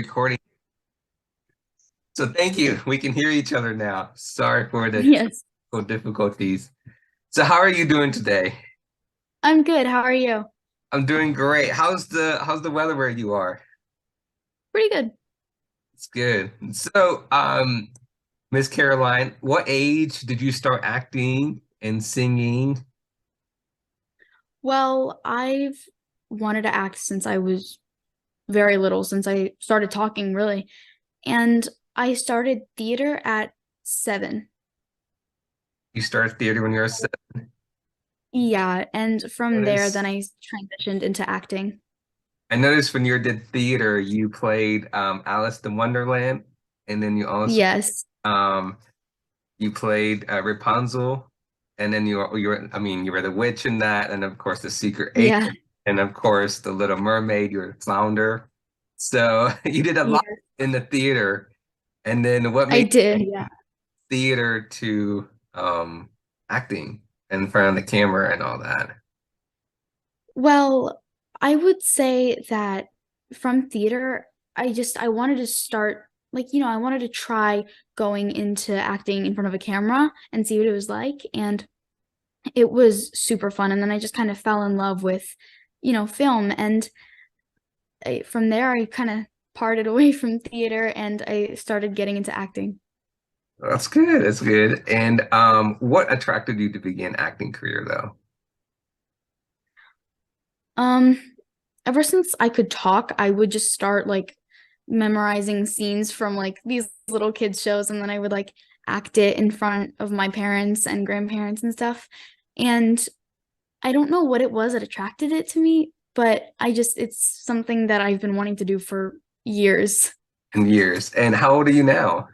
recording. So thank you. We can hear each other now. Sorry for the Yes, technical difficulties. So how are you doing today? I'm good. How are you? I'm doing great. How's the weather where you are? Pretty good. It's good. So, Miss Caroline, what age did you start acting and singing? Well, I've wanted to act since I was very little, since I started talking, really. And I started theater at 7. You started theater when you were seven. Yeah, and from there, then Notice- I transitioned into acting. I noticed when you did theater, you played Alice in Wonderland, and then you also Yes. um you played Rapunzel, and then you were the witch in that, and of course the secret Yeah. agent, and of course the Little Mermaid, you were Flounder. So you did a lot Yeah. in the theater. And then what I made did. Yeah. theater to acting in front of the camera and all that? Well, I would say that from theater, I wanted to start I wanted to try going into acting in front of a camera and see what it was like. And it was super fun. And then I just kind of fell in love with, film. And from there, I kind of parted away from theater and I started getting into acting. That's good. That's good. And what attracted you to begin acting career though? Um, Ever since I could talk, I would just start like memorizing scenes from like these little kids shows, and then I would like act it in front of my parents and grandparents and stuff. And I don't know what it was that attracted it to me, but it's something that I've been wanting to do for years. In years. And how old are you now?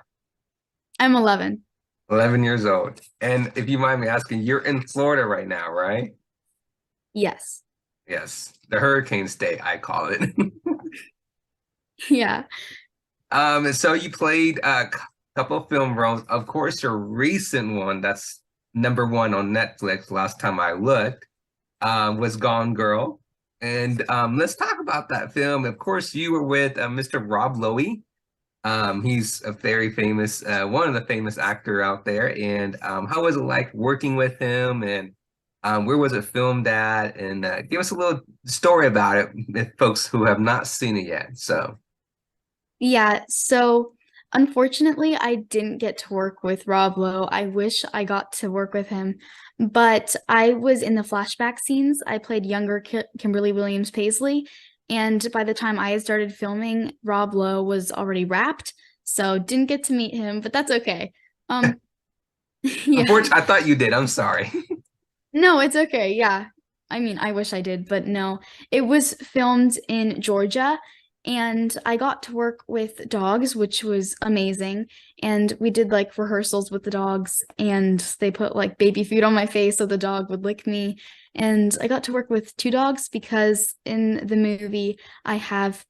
I'm 11. 11 years old. And if you mind me asking, you're in Florida right now, right? Yes. Yes, the Hurricane State, I call it. Yeah. So you played a couple of film roles. Of course, your recent one that's number one on Netflix last time I looked was Gone Girl. And let's talk about that film. Of course, you were with Mr. Rob Lowe. He's a very famous, one of the famous actor out there. And how was it like working with him? And where was it filmed at? And give us a little story about it, if folks who have not seen it yet. So, Yeah, so unfortunately, I didn't get to work with Rob Lowe. I wish I got to work with him, but I was in the flashback scenes. I played younger Kimberly Williams Paisley, and by the time I had started filming, Rob Lowe was already wrapped, so didn't get to meet him, but that's okay. Um, yeah. unfortunately, I thought you did. I'm sorry. No, it's okay. Yeah. I mean, I wish I did, but no. It was filmed in Georgia, and I got to work with dogs, which was amazing. And we did like rehearsals with the dogs, and they put like baby food on my face so the dog would lick me. And I got to work with two dogs because in the movie I have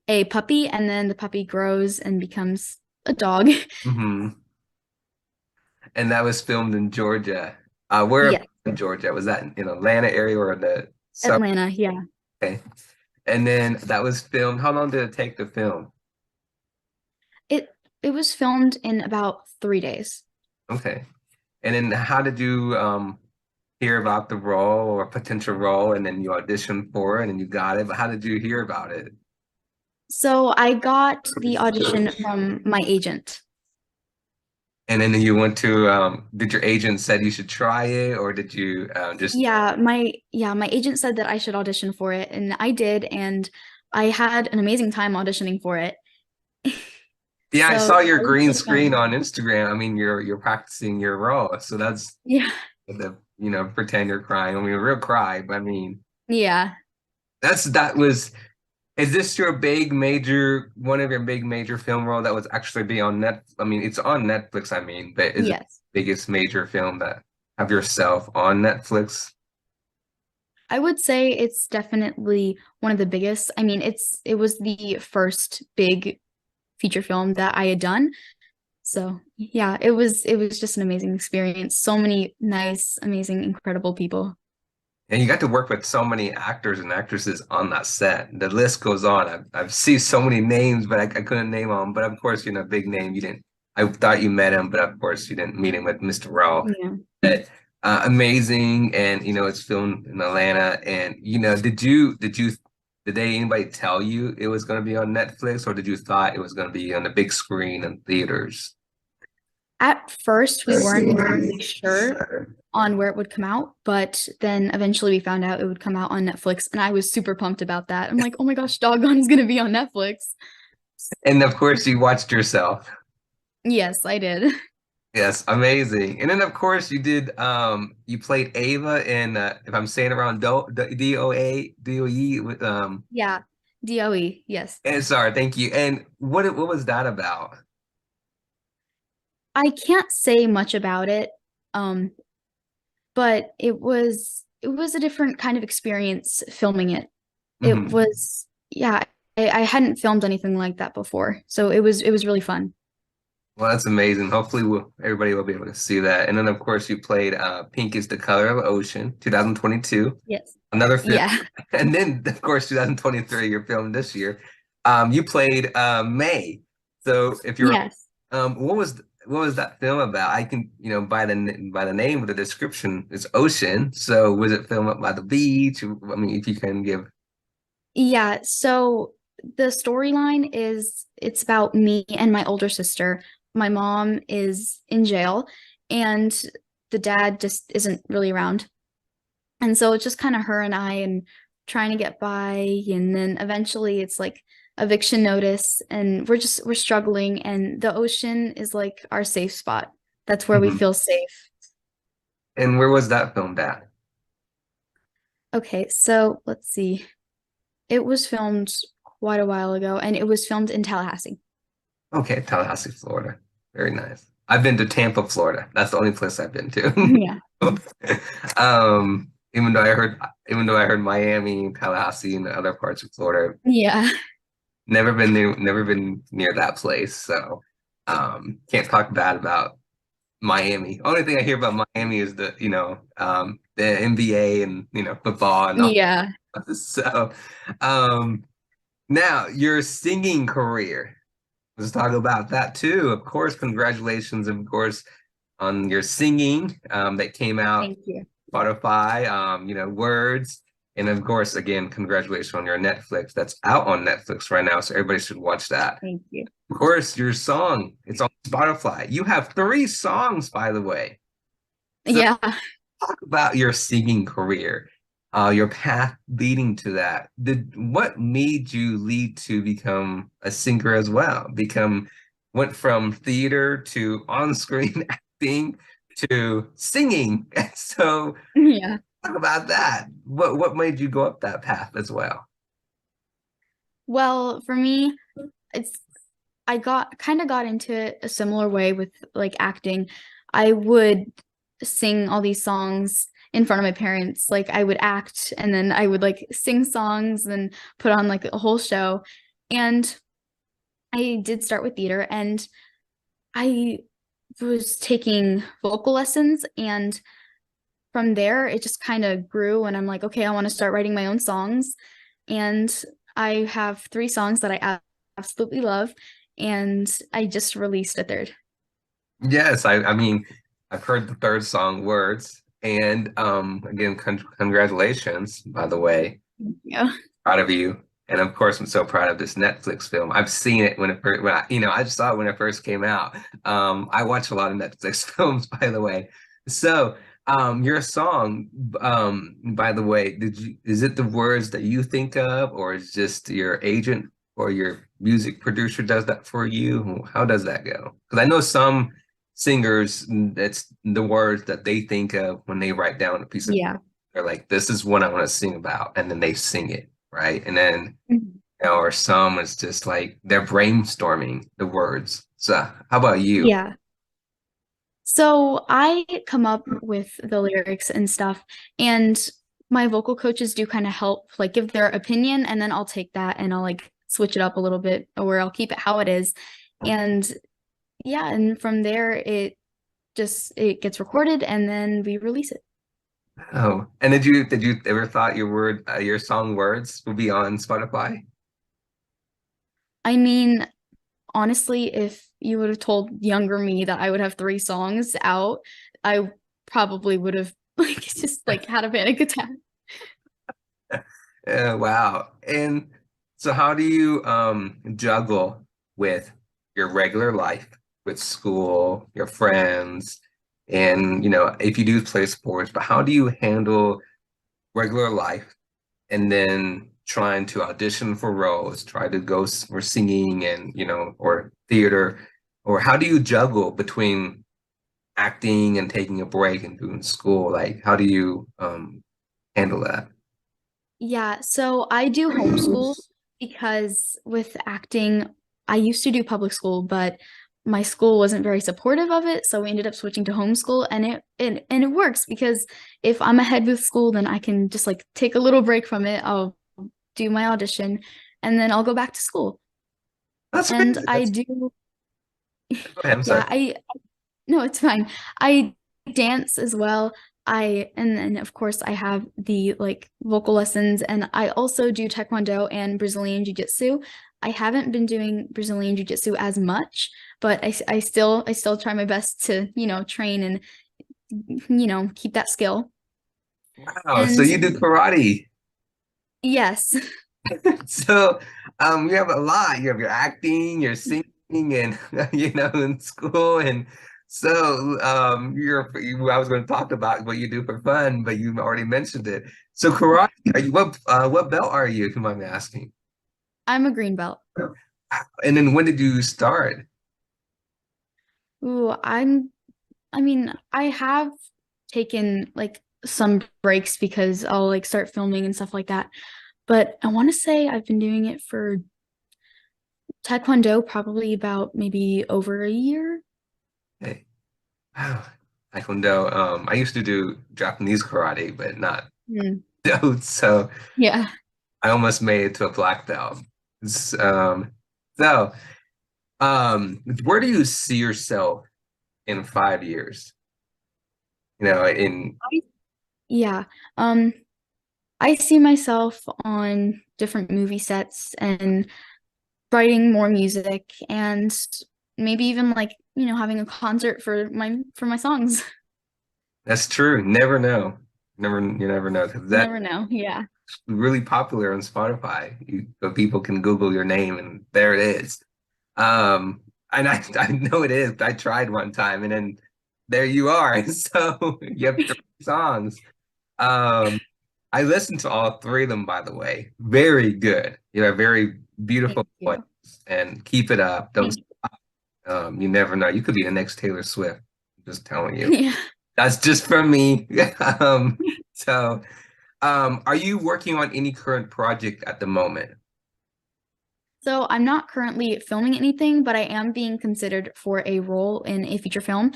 a puppy, and then the puppy grows and becomes a dog. hmm And that was filmed in Georgia. Where Yeah, in Georgia? Was that in Atlanta area or the sub? Atlanta. Yeah. Okay. And then that was filmed. How long did it take to film? It it was filmed in about 3 days. Okay. And then how did you hear about the role or potential role and then you auditioned for it and you got it, but how did you hear about it? So I got the audition from my agent. And then you went to did your agent said you should try it or did you just My agent said that I should audition for it, and I did, and I had an amazing time auditioning for it. yeah, I So saw it your was green really screen fun. on Instagram. I mean, you're practicing your role. So that's Yeah. the pretend you're crying. I mean, real cry, but I mean, Yeah. that was is this your big major one of your big major film role that was actually be on net? I mean, it's on Netflix, I mean, but is it Yes. the biggest major film that have yourself on Netflix? I would say it's definitely one of the biggest. I mean, it was the first big feature film that I had done. So, yeah, it was just an amazing experience. So many nice, amazing, incredible people. And you got to work with so many actors and actresses on that set. The list goes on. I've seen so many names, but I couldn't name them. But of course, big name. You didn't. I thought you met him, but of course you didn't meet him with Mr. Ralph. Yeah. But, amazing, and it's filmed in Atlanta. And did anybody tell you it was going to be on Netflix, or did you thought it was going to be on the big screen in theaters? At first, we weren't entirely sure on where it would come out, but then eventually we found out it would come out on Netflix, and I was super pumped about that. I'm like, oh my gosh, Doggone is gonna be on Netflix. And of course, you watched yourself. Yes, I did. Yes, amazing. And then of course you played Ava in if I'm saying it wrong, DOE with Yeah, DOE, yes. and sorry, thank you. And what was that about? I can't say much about it, um, but it was a different kind of experience filming it. It Hmm. was, yeah, I hadn't filmed anything like that before, so it was really fun. Well, that's amazing. Hopefully everybody will be able to see that. And then of course you played Pink is the Color of the Ocean, 2022. Yes. Another film. Yeah. And then of course 2023, your film this year. You played May. So if you're Yes. what was that film about? I can, by the name of the description, it's ocean. So was it filmed up by the beach? I mean, if you can give. Yeah, so the storyline is it's about me and my older sister. My mom is in jail and the dad just isn't really around. And so it's just kind of her and I and trying to get by. And then eventually it's like eviction notice and we're struggling and the ocean is like our safe spot. That's where we Mhm. feel safe. And where was that filmed at? Okay, so let's see. It was filmed quite a while ago and it was filmed in Tallahassee. Okay, Tallahassee, Florida. Very nice. I've been to Tampa, Florida. That's the only place I've been to. Yeah. Even though I heard Miami, Tallahassee, and other parts of Florida, Yeah. never been near that place. So, can't talk bad about Miami. Only thing I hear about Miami is the NBA and football and all. Yeah. So, um, now your singing career. Let's talk about that too. Of course, congratulations, of course, on your singing that came out Thank you. Spotify, words. And of course, again, congratulations on your Netflix. That's out on Netflix right now, so everybody should watch that. Thank you. Of course, your song, it's on Spotify. You have 3 songs, by the way. So Yeah. talk about your singing career, your path leading to that. What made you lead to become a singer as well? Went from theater to on-screen acting to singing. And so Yeah. talk about that. What made you go up that path as well? Well, for me, it's I got into it a similar way with like acting. I would sing all these songs in front of my parents. Like I would act and then I would like sing songs and put on like a whole show. And I did start with theater and I was taking vocal lessons and from there it just kind of grew and I'm like, okay, I want to start writing my own songs. And I have 3 songs that I absolutely love and I just released a third. Yes, I mean, I've heard the third song, Words, and again, congratulations, by the way. Yeah. Proud of you. And of course, I'm so proud of this Netflix film. I've seen it I just saw it when it first came out. I watch a lot of Netflix films, by the way. So, your song, by the way, is it the words that you think of, or is just your agent or your music producer does that for you? How does that go? Because I know some singers, that's the words that they think of when they write down a piece of, Yeah. they're like, this is what I want to sing about, and then they sing it, right? And then, Mhm. or some it's just like they're brainstorming the words. So how about you? Yeah. So I come up with the lyrics and stuff, and my vocal coaches do kind of help, like give their opinion, and then I'll take that and I'll like switch it up a little bit, or I'll keep it how it is. And yeah, and from there it gets recorded and then we release it. Oh, and did you ever thought your song words would be on Spotify? I mean, honestly, if you would have told younger me that I would have three songs out, I probably would have like just like had a panic attack. Wow. And so how do you juggle with your regular life, with school, your friends, and if you do play sports, but how do you handle regular life and then trying to audition for roles, try to go for singing and or theater, or how do you juggle between acting and taking a break and doing school? Like how do you handle that? Yeah, so I do homeschool because with acting, I used to do public school, but my school wasn't very supportive of it, so we ended up switching to homeschool and it works because if I'm ahead with school, then I can just like take a little break from it. I'll do my audition and then I'll go back to school. That's And amazing. I That's do, Go ahead. I'm yeah, sorry. I no, it's fine. I dance as well. And then of course I have the like vocal lessons and I also do Taekwondo and Brazilian Jiu-Jitsu. I haven't been doing Brazilian Jiu-Jitsu as much, but I still try my best to, train and keep that skill. Wow. So And you do karate. yes. So you have a lot. You have your acting, your singing, and in school. And so I was going to talk about what you do for fun, but you already mentioned it. So karate, what belt are you, if you mind me asking? I'm a green belt. And then when did you start? Ooh, I mean, I have taken like some breaks because I'll like start filming and stuff like that. But I want to say I've been doing it for Taekwondo probably about maybe over a year. Hey, wow. Taekwondo. I used to do Japanese karate, but not Hmm. do. So Yeah. I almost made it to a black belt. Um, so where do you see yourself in 5 years? In Yeah. Um, I see myself on different movie sets and writing more music and maybe even like, having a concert for my songs. That's true. Never know. You never know because You that's never know. Yeah. really popular on Spotify. So people can Google your name and there it is. Um, and I know it is. I tried one time and then there you are. So you have three songs. Um, I listened to all three of them, by the way. Very good. You have a very Thank beautiful voice you. and keep it up. Don't Thank you. you never know. You could be the next Taylor Swift. I'm just telling you. Yeah. That's just from me. Um, so are you working on any current project at the moment? So I'm not currently filming anything, but I am being considered for a role in a feature film.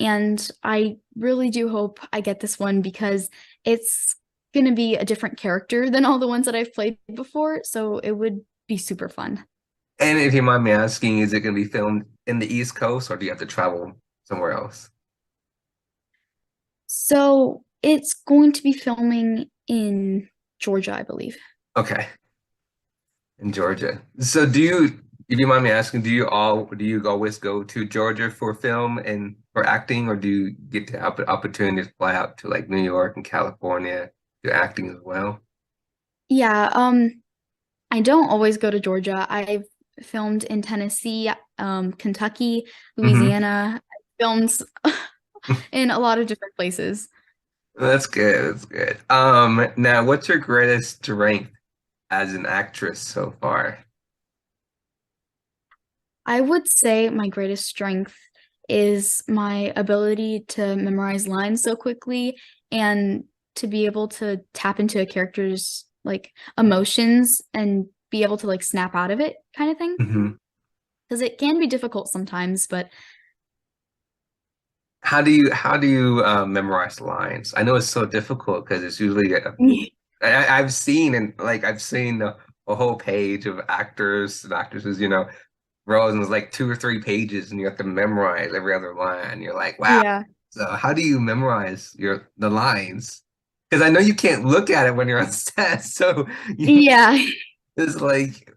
And I really do hope I get this one because it's going to be a different character than all the ones that I've played before. So it would be super fun. And if you mind me asking, is it going to be filmed in the East Coast or do you have to travel somewhere else? So it's going to be filming in Georgia, I believe. Okay, in Georgia. So if you mind me asking, do you always go to Georgia for film and for acting, or do you get to have the opportunity to fly out to like New York and California do acting as well? Yeah, I don't always go to Georgia. I've filmed in Tennessee, Kentucky, Hmm. Louisiana. I filmed in a lot of different places. That's good. That's good. Now, what's your greatest strength as an actress so far? I would say my greatest strength is my ability to memorize lines so quickly and to be able to tap into a character's like emotions and be able to like snap out of it kind of thing. Hmm. Because it can be difficult sometimes, but How do you memorize lines? I know it's so difficult because it's usually I've seen and like I've seen a whole page of actors and actresses, roles and it's like 2 or 3 pages and you have to memorize every other line. You're like, wow. yeah. So how do you memorize the lines? because I know you can't look at it when you're on set. So Yeah. it's like,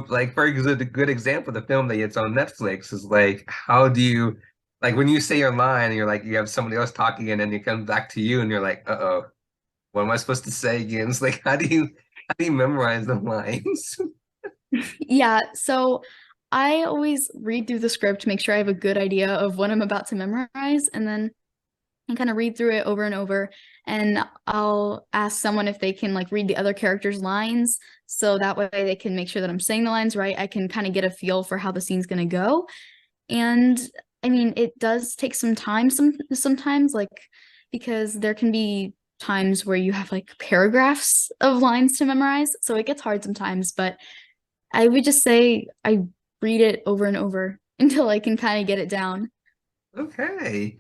like for example, a good example, the film that it's on Netflix is like, how do you, like when you say your line and you're like, you have somebody else talking and then it comes back to you and you're like, uh-oh, what am I supposed to say again? It's like, how do you memorize the lines? Yeah, so I always read through the script, make sure I have a good idea of what I'm about to memorize, and then I kind of read through it over and over. And I'll ask someone if they can like read the other characters' lines, so that way they can make sure that I'm saying the lines right. I can kind of get a feel for how the scene's gonna go. And I mean, it does take some time sometimes, like because there can be times where you have like paragraphs of lines to memorize, so it gets hard sometimes, but I would just say I read it over and over until I can kind of get it down. Okay.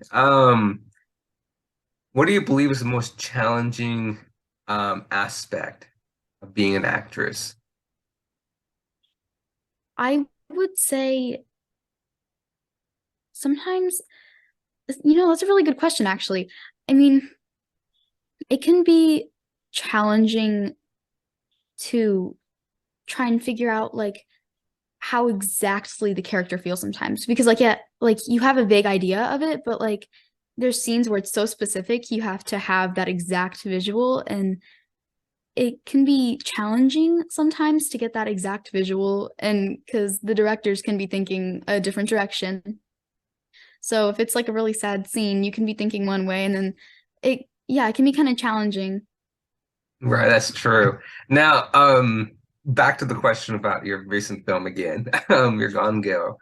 What do you believe is the most challenging aspect of being an actress? I would say sometimes, that's a really good question, actually. I mean, it can be challenging to try and figure out like how exactly the character feels sometimes because like yeah, like you have a vague idea of it, but like there's scenes where it's so specific you have to have that exact visual, and it can be challenging sometimes to get that exact visual, and because the directors can be thinking a different direction. So if it's like a really sad scene, you can be thinking one way and then it can be kind of challenging. Right, that's true. Now, back to the question about your recent film again, your Gone Girl.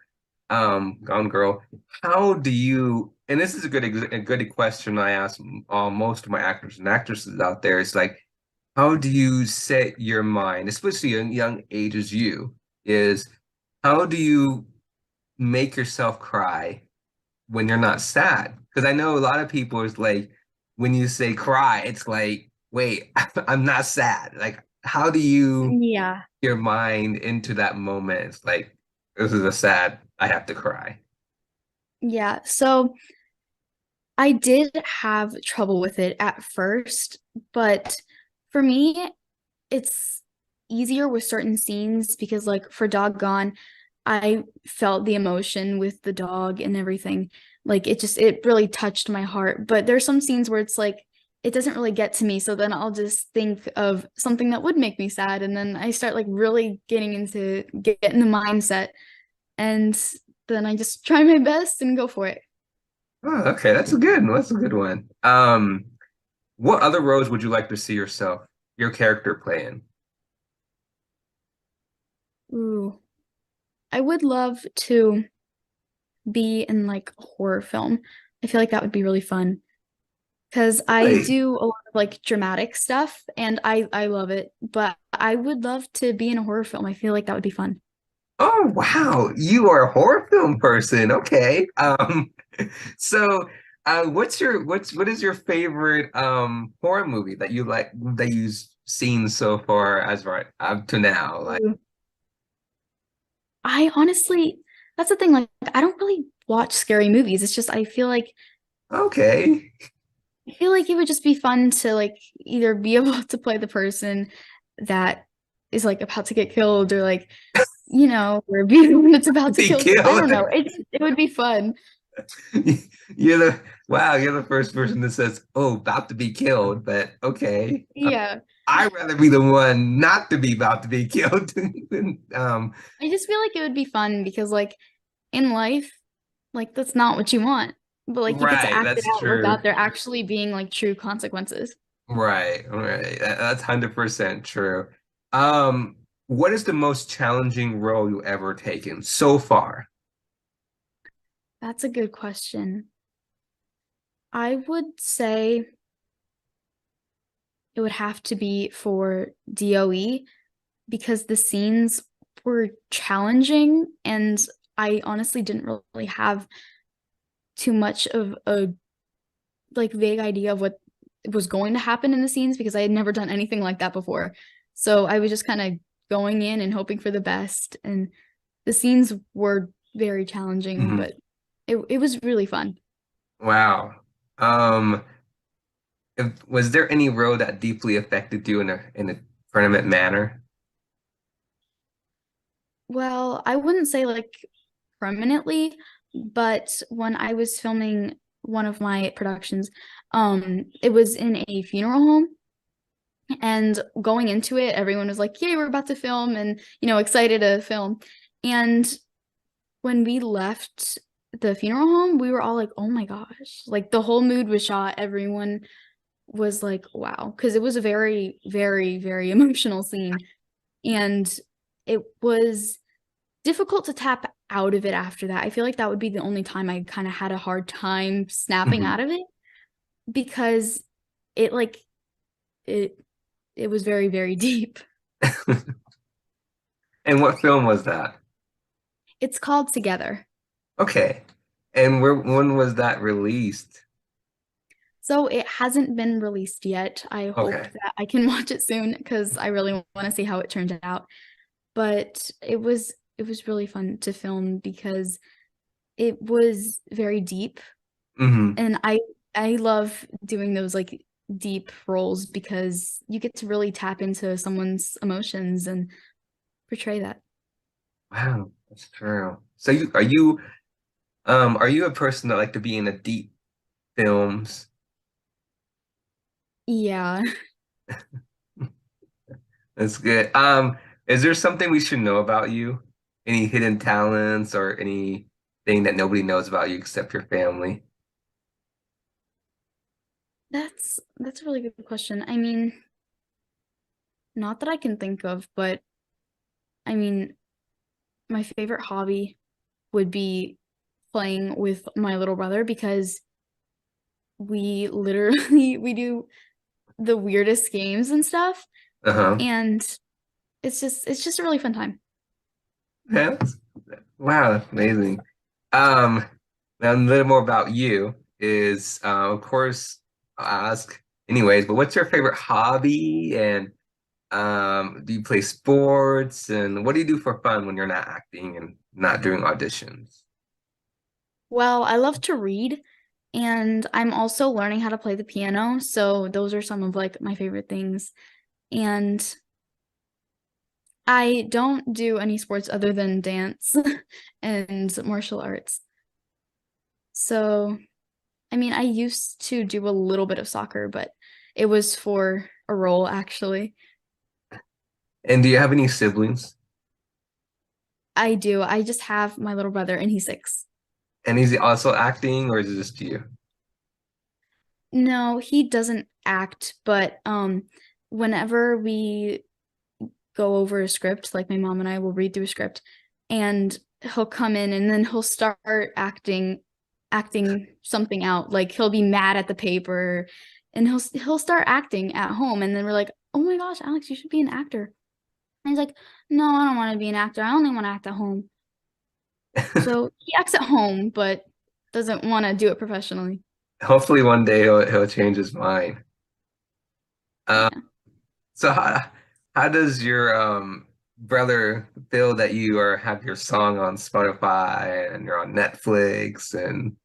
How do you? And this is a good question I ask most of my actors and actresses out there. It's like, how do you set your mind, especially in young age as you, is how do you make yourself cry when you're not sad? Because I know a lot of people is like, when you say cry, it's like, wait, I'm not sad. Like, how do you Yeah. your mind into that moment? It's like, this is a sad, I have to cry. Yeah. So I did have trouble with it at first, but for me, it's easier with certain scenes because, like, for Doggone, I felt the emotion with the dog and everything. Like, it really touched my heart. But there's some scenes where it's like, it doesn't really get to me. So then I'll just think of something that would make me sad. And then I start, like, really getting the mindset. And then I just try my best and go for it. Oh, okay, that's a good one. That's a good one. What other roles would you like to see your character playing? Ooh. I would love to be in like a horror film. I feel like that would be really fun because I Really? do a lot of like dramatic stuff and I love it, but I would love to be in a horror film. I feel like that would be fun. Oh, wow. You are a horror film person. Okay. So what is your favorite horror movie that you like that you've seen so far as right up to now? Like, Ooh. I honestly, that's the thing, like I don't really watch scary movies. It's just okay. I feel like it would just be fun to like either be able to play the person that is like about to get killed or like or be the one that's about to Be kill. I don't killed. know. It would be fun. You're the wow, you're the first person that says, "Oh, about to be killed," but okay. Yeah. I'd rather be the one not to be about to be killed. I just feel like it would be fun because like in life, like that's not what you want. But like you get to Right, act it that's out true. without there actually being like true consequences. Right, right. That's 100% true. Um, what is the most challenging role you ever taken so far? That's a good question. I would say it would have to be for DOE because the scenes were challenging and I honestly didn't really have too much of a like vague idea of what was going to happen in the scenes because I had never done anything like that before. So I was just kind of going in and hoping for the best. And the scenes were very challenging, Mhm. but it was really fun. Wow. Um, Was there any role that deeply affected you in a tournament manner? Well, I wouldn't say like permanently, but when I was filming one of my productions, it was in a funeral home. And going into it, everyone was like, "Yay, we're about to film," and excited to film. And when we left the funeral home, we were all like, "Oh my gosh!" Like the whole mood was shot. Everyone was like, "Wow," because it was a very, very, very emotional scene, and it was difficult to tap out of it after that. I feel like that would be the only time I kind of had a hard time snapping Mhm. out of it because it like it it was very, very deep. And what film was that? It's called Together. Okay. And when was that released? So it hasn't been released yet. I hope Okay. that I can watch it soon because I really want to see how it turned out. But it was really fun to film because it was very deep Hmm. and I love doing those like deep roles because you get to really tap into someone's emotions and portray that. Wow, that's true. So are you a person that like to be in the deep films? Yeah. That's good. Is there something we should know about you? Any hidden talents or anything that nobody knows about you except your family? That's a really good question. I mean, not that I can think of, but I mean, my favorite hobby would be playing with my little brother because we literally we do the weirdest games and stuff, Uh-huh. and it's just a really fun time. Yeah, wow, that's amazing. Um, Now a little more about you is, of course, I'll ask anyways, but what's your favorite hobby? And do you play sports? And what do you do for fun when you're not acting and not doing auditions? Well, I love to read, and I'm also learning how to play the piano, so those are some of like my favorite things. And I don't do any sports other than dance and martial arts. So, I mean, I used to do a little bit of soccer, but it was for a role actually. And do you have any siblings? I do. I just have my little brother and he's 6. And is he also acting or is it just you? No, he doesn't act, but whenever we go over a script, like my mom and I will read through a script and he'll come in and then he'll start acting something out. Like he'll be mad at the paper and he'll start acting at home and then we're like, "Oh my gosh, Alex, you should be an actor." And he's like, "No, I don't want to be an actor. I only want to act at home." So he acts at home, but doesn't want to do it professionally. Hopefully one day he'll change his mind. Um, Yeah. so how does your brother feel that you are have your song on Spotify and you're on Netflix and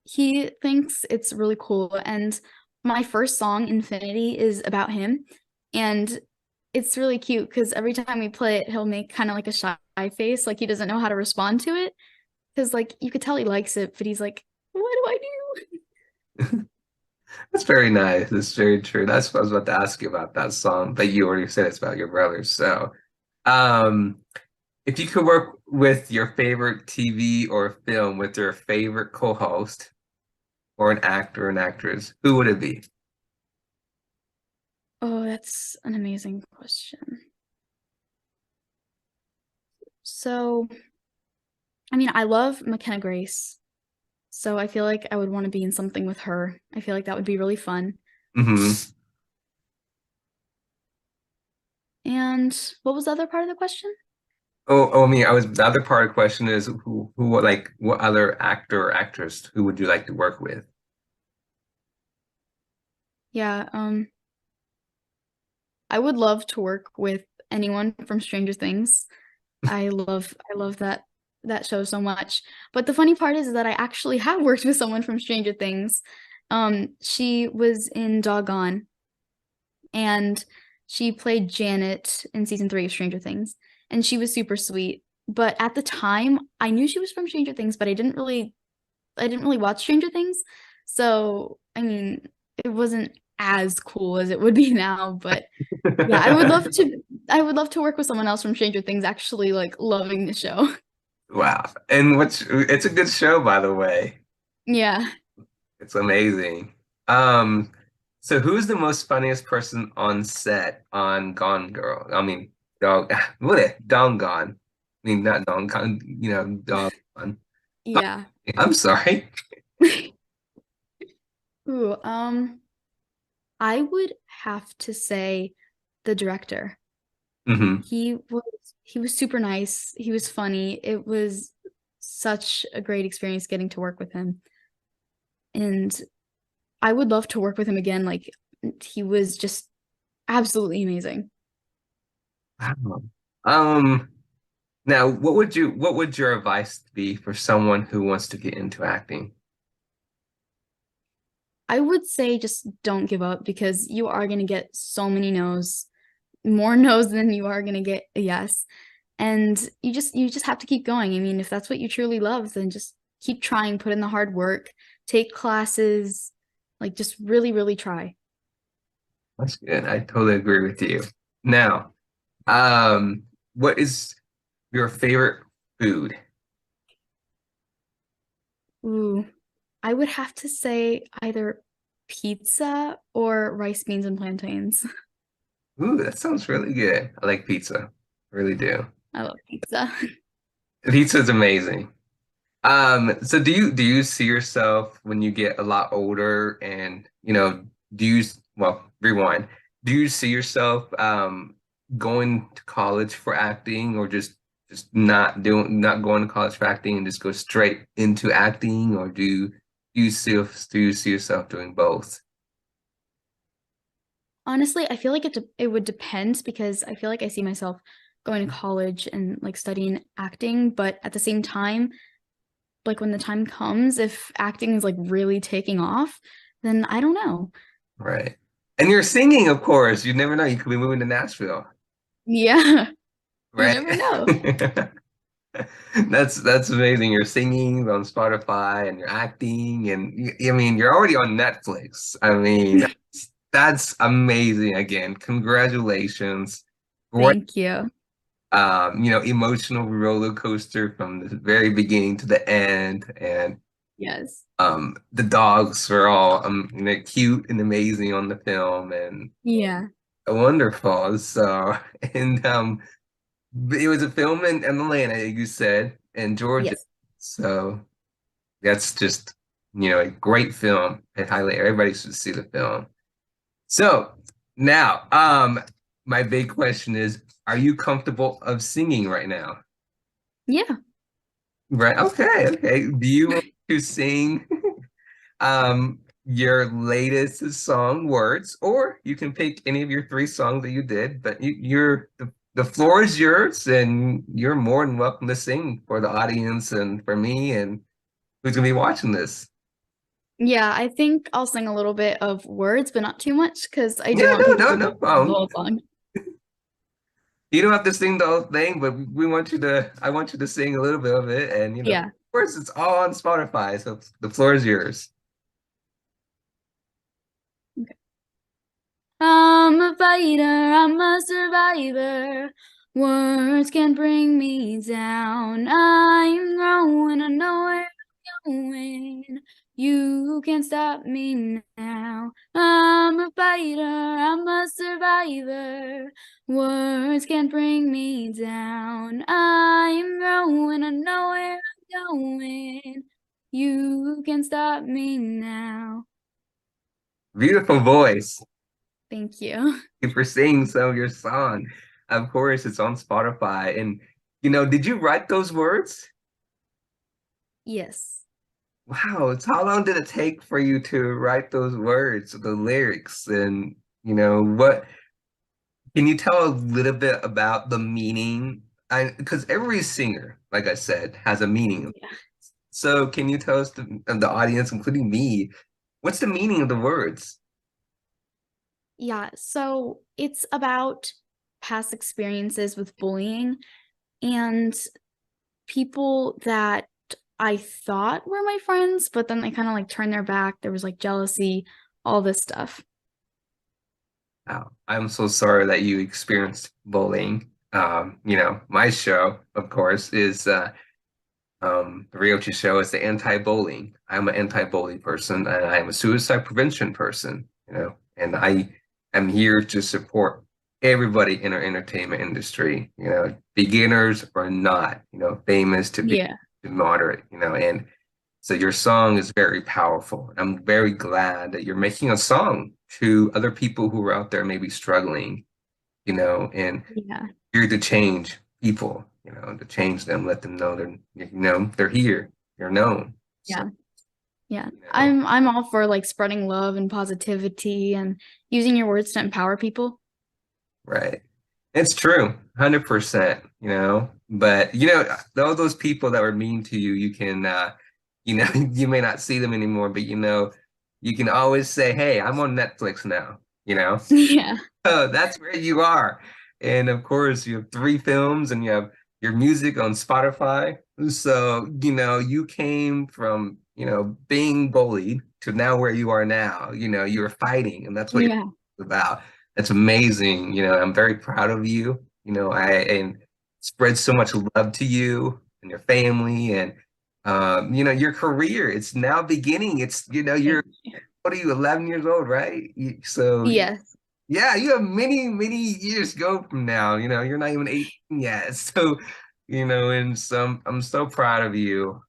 He thinks it's really cool. And my first song, Infinity, is about him. And it's really cute because every time we play it, he'll make kind of like a shy face, like he doesn't know how to respond to it. Because like you could tell he likes it, but he's like, "What do I do?" that's very nice. It's very true. That's what I was about to ask you about that song, but you already said it's about your brother. So, um, if you could work with your favorite TV or film with your favorite co-host or an actor or an actress, who would it be? Oh, that's an amazing question. So, I mean, I love McKenna Grace. So I feel like I would want to be in something with her. I feel like that would be really fun. Hmm. And what was the other part of the question? I mean, the other part of the question is what other actor or actress who would you like to work with? Yeah, I would love to work with anyone from Stranger Things. I love that show so much. But the funny part is that I actually have worked with someone from Stranger Things. She was in Doggone, and she played Janet in season 3 of Stranger Things, and she was super sweet. But at the time, I knew she was from Stranger Things, but I didn't really watch Stranger Things. So, I mean, it wasn't as cool as it would be now, but yeah, I would love to work with someone else from Stranger Things actually like loving the show. Wow. And it's a good show, by the way. Yeah. It's amazing. Um, so who's the most funniest person on set on Gone Girl? I mean, dog, what? Dong Gone. I mean, not Dong Gone, Dog Gone. Yeah. I'm sorry. Ooh, I would have to say the director. Hmm. He was super nice. He was funny. It was such a great experience getting to work with him. And I would love to work with him again. Like he was just absolutely amazing. Wow. Um, Now, what would your advice be for someone who wants to get into acting? I would say just don't give up because you are going to get so many no's, more no's than you are going to get a yes. And you just have to keep going. I mean, if that's what you truly love, then just keep trying, put in the hard work, take classes, like just really, really try. That's good. I totally agree with you. Now, um, what is your favorite food? Ooh, I would have to say either pizza or rice, beans, and plantains. Ooh, that sounds really good. I like pizza. I really do. I love pizza. Pizza is amazing. So do you see yourself when you get a lot older and, do you, well, rewind. Do you see yourself going to college for acting or just not going to college for acting and just go straight into acting or do you see yourself doing both? Honestly, I feel like it would depend because I feel like I see myself going to college and like studying acting, but at the same time, like when the time comes, if acting is like really taking off, then I don't know. Right. And you're singing, of course. You never know. You could be moving to Nashville, Yeah, you right? never know. That's amazing. You're singing on Spotify and you're acting and I mean you're already on Netflix. I mean that's amazing again. Congratulations. Great Thank you. emotional roller coaster from the very beginning to the end and Yes. the dogs were all cute and amazing on the film and Yeah. wonderful. So and it was a film in Atlanta, you said, in Georgia. Yes. So that's just, a great film. I highly everybody should see the film. So now, my big question is, are you comfortable of singing right now? Yeah. Right. Okay. Okay. Do you want to sing your latest song words, or you can pick any of your 3 songs that you did, but the floor is yours, and you're more than welcome to sing for the audience and for me and who's gonna be watching this. Yeah, I think I'll sing a little bit of words, but not too much because I do Yeah, want people to no know the problem. whole song. You don't have to sing the whole thing, but I want you to sing a little bit of it, and of Yeah. course, it's all on Spotify, so the floor is yours. I'm a fighter, I'm a survivor. Words can bring me down. I'm growing, I know where I'm going. You can't stop me now. I'm a fighter, I'm a survivor. Words can bring me down. I'm growing, I know where I'm going. You can stop me now. Beautiful voice. Thank you. You for singing some of your song. Of course, it's on Spotify. And did you write those words? Yes. Wow, it's how long did it take for you to write those words, the lyrics, and what can you tell a little bit about the meaning? Because every singer, like I said, has a meaning. Yeah. So can you tell us the audience, including me, What's the meaning of the words? Yeah, so it's about past experiences with bullying and people that I thought were my friends, but then they kind of like turned their back. There was like jealousy, all this stuff. Oh, I'm so sorry that you experienced bullying. My show, of course, is the Ryochi show is the anti-bullying. I'm an anti-bully person and I'm a suicide prevention person, and I am here to support everybody in our entertainment industry, beginners or not, famous to be Yeah. to moderate, and so your song is very powerful. I'm very glad that you're making a song to other people who are out there maybe struggling, and Yeah. here to change people, to change them, let them know they're here, they're known. So, Yeah. Yeah. you know, I'm all for like spreading love and positivity and using your words to empower people. right. It's true, 100%, but all those people that were mean to you, you can you may not see them anymore, but you can always say, "Hey, I'm on Netflix now," you know. Yeah. Oh, that's where you are. And of course, you have three films and you have your music on Spotify. So, you came from, being bullied to now where you are now. You're fighting, and that's what you're Yeah. about. That's amazing. I'm very proud of you. And spread so much love to you and your family and your career. It's now beginning. It's, you're Thank you. what are you, 11 years old, right? So Yes. yeah, you have many, many years to go from now. You're not even 18 yet. So, and I'm so proud of you.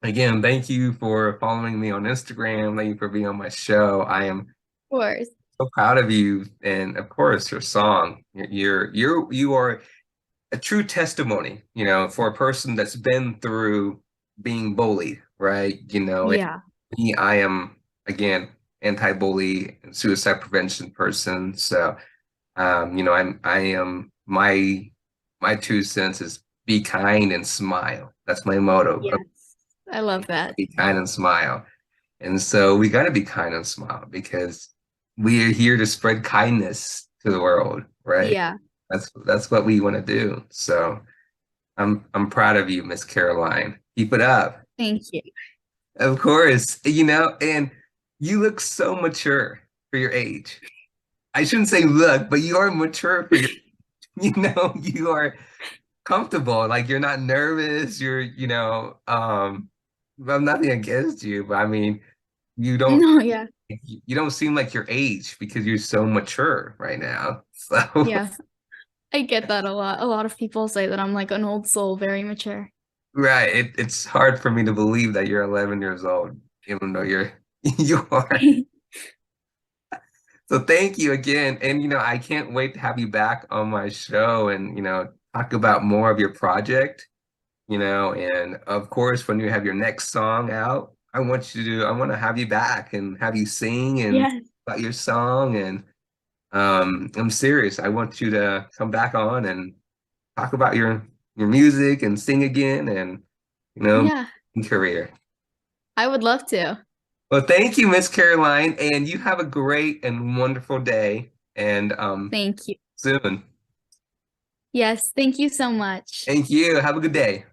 Again, thank you for following me on Instagram. Thank you for being on my show. I am Of course. so proud of you. And of course, your song. You are a true testimony, for a person that's been through being bullied, right? Yeah. Me, I am again anti-bully and suicide prevention person. So I am my 2 cents is be kind and smile. That's my motto. Yes. I love that. Be kind and smile. And so we gotta be kind and smile because we are here to spread kindness to the world, right? Yeah. That's what we want to do. So I'm proud of you, Miss Caroline. Keep it up. Thank you. Of course, and you look so mature for your age. I shouldn't say look, but you are mature for your, you are comfortable. Like you're not nervous. I'm nothing against you, but I mean, you don't, No, yeah. you don't seem like your age because you're so mature right now. So, Yeah. I get that a lot. A lot of people say that I'm like an old soul, very mature. right. It's hard for me to believe that you're 11 years old, even though you are. So thank you again. And I can't wait to have you back on my show and talk about more of your project, and of course when you have your next song out, I want to have you back and have you sing and Yes. about your song and I'm serious. I want you to come back on and talk about your music and sing again and Yeah. career. I would love to. Well, thank you, Miss Caroline, and you have a great and wonderful day. And Thank you. soon. Yes. Thank you so much. Thank you. Have a good day.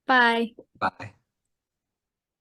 Bye. Bye.